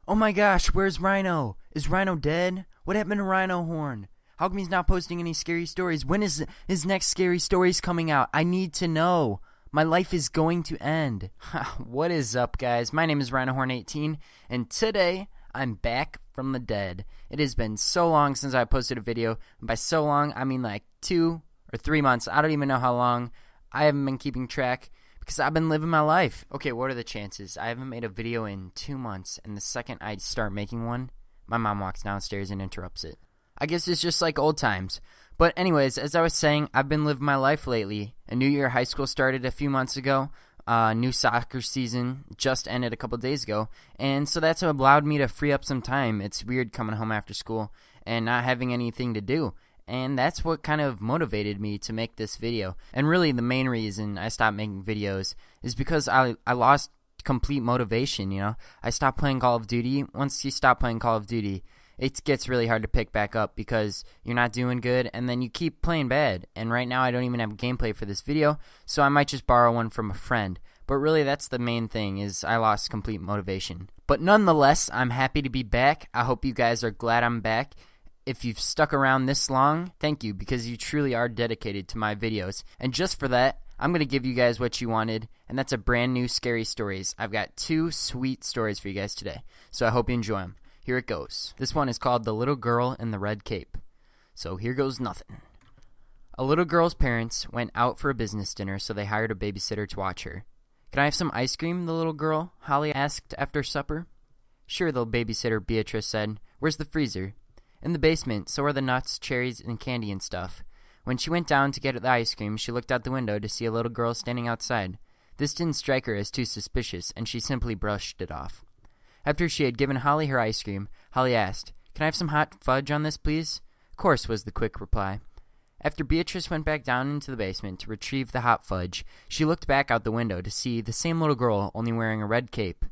Oh my gosh, where's Ryno? Is Ryno dead? What happened to Ryno Horn? How come he's not posting any scary stories? When is his next scary stories coming out? I need to know. My life is going to end. What is up, guys? My name is Ryno Horn 18, and today I'm back from the dead. It has been so long since I posted a video, and by so long, I mean like 2 or 3 months. I don't even know how long. I haven't been keeping track because I've been living my life. Okay, what are the chances? I haven't made a video in 2 months, and the second I start making one, my mom walks downstairs and interrupts it. I guess it's just like old times. But anyways, as I was saying, I've been living my life lately. A new year of high school started a few months ago. New soccer season just ended a couple days ago. And so that's allowed me to free up some time. It's weird coming home after school and not having anything to do. And that's what kind of motivated me to make this video. And really the main reason I stopped making videos is because I lost complete motivation, you know. I stopped playing Call of Duty. Once you stop playing Call of Duty, it gets really hard to pick back up because you're not doing good and then you keep playing bad. And right now I don't even have gameplay for this video, so I might just borrow one from a friend. But really that's the main thing, is I lost complete motivation. But nonetheless, I'm happy to be back. I hope you guys are glad I'm back. If you've stuck around this long, thank you, because you truly are dedicated to my videos. And just for that, I'm going to give you guys what you wanted, and that's a brand new scary stories. I've got 2 sweet stories for you guys today, so I hope you enjoy them. Here it goes. This one is called The Little Girl in the Red Cape. So here goes nothing. A little girl's parents went out for a business dinner, so they hired a babysitter to watch her. "Can I have some ice cream?" the little girl, Holly, asked after supper. "Sure," the babysitter, Beatrice, said. "Where's the freezer?" "In the basement, so are the nuts, cherries, and candy and stuff." When she went down to get the ice cream, she looked out the window to see a little girl standing outside. This didn't strike her as too suspicious, and she simply brushed it off. After she had given Holly her ice cream, Holly asked, "Can I have some hot fudge on this, please?" "Of course," was the quick reply. After Beatrice went back down into the basement to retrieve the hot fudge, she looked back out the window to see the same little girl, only wearing a red cape.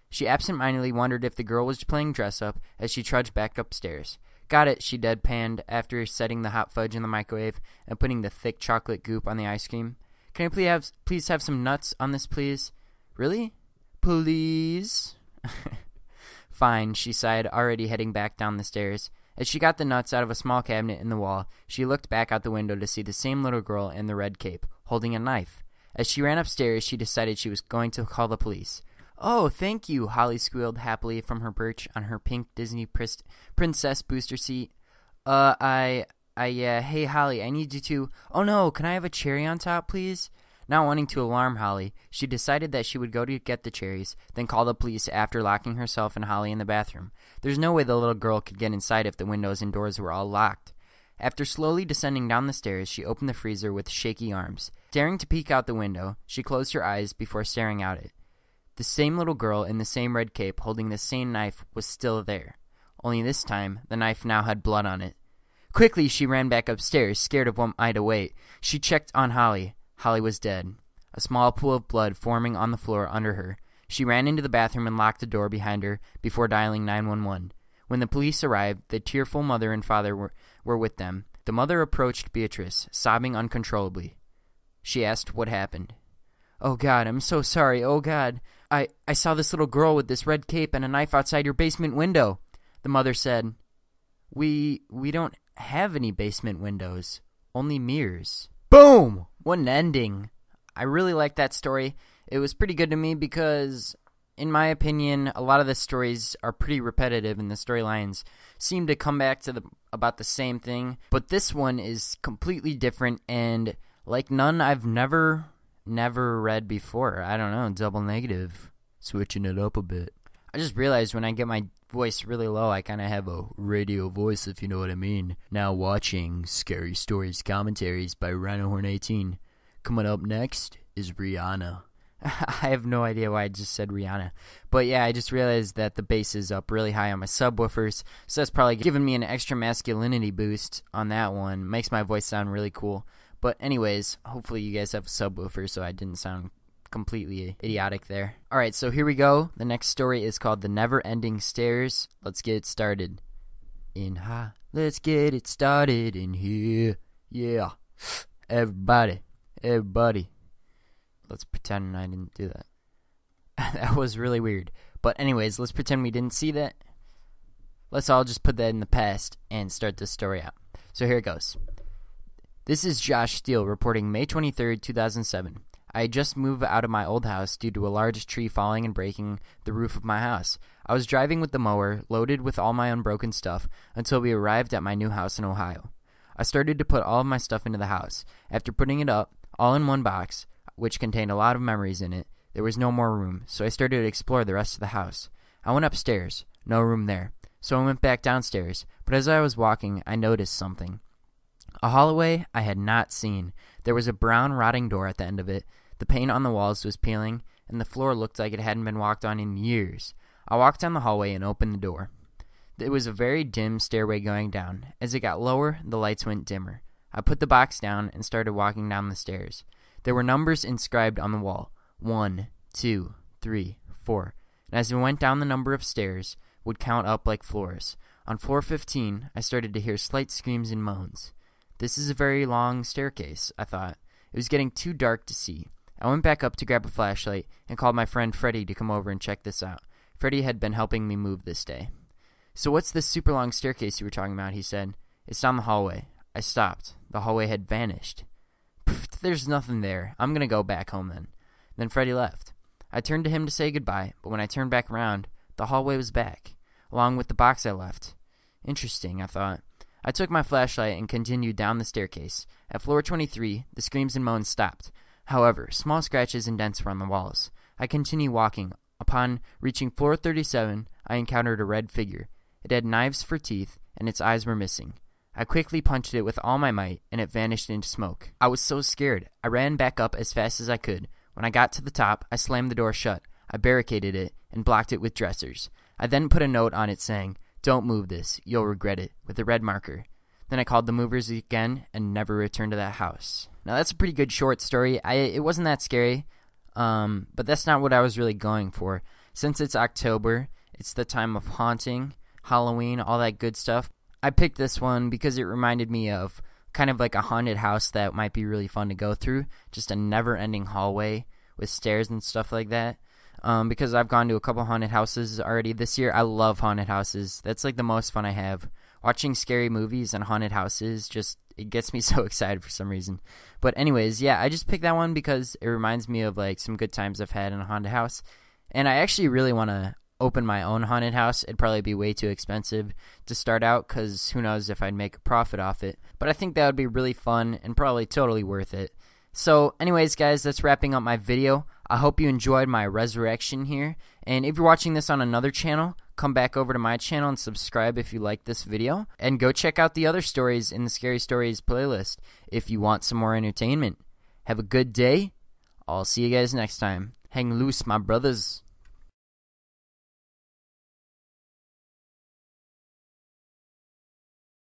She absent-mindedly wondered if the girl was playing dress-up as she trudged back upstairs. "Got it," she deadpanned after setting the hot fudge in the microwave and putting the thick chocolate goop on the ice cream. "Can I please have some nuts on this, please?" "Really? Please?" "Fine," she sighed, already heading back down the stairs. As she got the nuts out of a small cabinet in the wall, she looked back out the window to see the same little girl in the red cape, holding a knife. As she ran upstairs, she decided she was going to call the police. "Oh, thank you," Holly squealed happily from her perch on her pink Disney princess booster seat. Hey, Holly, I need you to... Oh no, can I have a cherry on top, please?" Not wanting to alarm Holly, she decided that she would go to get the cherries, then call the police after locking herself and Holly in the bathroom. There's no way the little girl could get inside if the windows and doors were all locked. After slowly descending down the stairs, she opened the freezer with shaky arms. Daring to peek out the window, she closed her eyes before staring out it. The same little girl in the same red cape holding the same knife was still there. Only this time, the knife now had blood on it. Quickly, she ran back upstairs, scared of what might await. She checked on Holly. Holly was dead. A small pool of blood forming on the floor under her. She ran into the bathroom and locked the door behind her before dialing 911. When the police arrived, the tearful mother and father were with them. The mother approached Beatrice, sobbing uncontrollably. She asked what happened. "Oh God, I'm so sorry. Oh God. I saw this little girl with this red cape and a knife outside your basement window." The mother said, We don't have any basement windows. Only mirrors." Boom! What an ending. I really like that story. It was pretty good to me because, in my opinion, a lot of the stories are pretty repetitive and the storylines seem to come back to about the same thing. But this one is completely different and like none I've never read before. I don't know, double negative. Switching it up a bit. I just realized when I get my voice really low, I kind of have a radio voice, if you know what I mean. Now watching Scary Stories Commentaries by Ryno Horn 18. Coming up next is Rihanna. I have no idea why I just said Rihanna. But yeah, I just realized that the bass is up really high on my subwoofers, so that's probably giving me an extra masculinity boost on that one. Makes my voice sound really cool. But anyways, hopefully you guys have a subwoofer so I didn't sound completely idiotic there. Alright, so here we go. The next story is called The Never-Ending Stairs. Let's get it started. Let's get it started in here. Yeah. Everybody. Let's pretend I didn't do that. That was really weird. But anyways, let's pretend we didn't see that. Let's all just put that in the past and start this story out. So here it goes. This is Josh Steele reporting May 23rd, 2007. I had just moved out of my old house due to a large tree falling and breaking the roof of my house. I was driving with the mower, loaded with all my unbroken stuff, until we arrived at my new house in Ohio. I started to put all of my stuff into the house. After putting it up, all in one box, which contained a lot of memories in it, there was no more room, so I started to explore the rest of the house. I went upstairs. No room there. So I went back downstairs, but as I was walking, I noticed something. A hallway I had not seen. There was a brown, rotting door at the end of it. The paint on the walls was peeling, and the floor looked like it hadn't been walked on in years. I walked down the hallway and opened the door. It was a very dim stairway going down. As it got lower, the lights went dimmer. I put the box down and started walking down the stairs. There were numbers inscribed on the wall. 1, 2, 3, 4. And as I went down the number of stairs, would count up like floors. On floor 15, I started to hear slight screams and moans. This is a very long staircase, I thought. It was getting too dark to see. I went back up to grab a flashlight and called my friend Freddie to come over and check this out. Freddie had been helping me move this day. So what's this super long staircase you were talking about, he said. It's down the hallway. I stopped. The hallway had vanished. Pfft, there's nothing there. I'm going to go back home then. Then Freddie left. I turned to him to say goodbye, but when I turned back around, the hallway was back, along with the box I left. Interesting, I thought. I took my flashlight and continued down the staircase. At floor 23, the screams and moans stopped. However, small scratches and dents were on the walls. I continued walking. Upon reaching floor 37, I encountered a red figure. It had knives for teeth, and its eyes were missing. I quickly punched it with all my might, and it vanished into smoke. I was so scared. I ran back up as fast as I could. When I got to the top, I slammed the door shut. I barricaded it and blocked it with dressers. I then put a note on it saying, "Don't move this. You'll regret it," with a red marker. Then I called the movers again and never returned to that house. Now that's a pretty good short story. It wasn't that scary, but that's not what I was really going for. Since it's October, it's the time of haunting, Halloween, all that good stuff. I picked this one because it reminded me of kind of like a haunted house that might be really fun to go through. Just a never-ending hallway with stairs and stuff like that. Because I've gone to a couple haunted houses already this year. I love haunted houses. That's like the most fun I have. Watching scary movies and haunted houses it gets me so excited for some reason. But anyways, yeah, I just picked that one because it reminds me of like some good times I've had in a haunted house. And I actually really want to open my own haunted house. It'd probably be way too expensive to start out because who knows if I'd make a profit off it. But I think that would be really fun and probably totally worth it. So anyways, guys, that's wrapping up my video. I hope you enjoyed my resurrection here. And if you're watching this on another channel, come back over to my channel and subscribe if you like this video. And go check out the other stories in the Scary Stories playlist if you want some more entertainment. Have a good day. I'll see you guys next time. Hang loose, my brothers.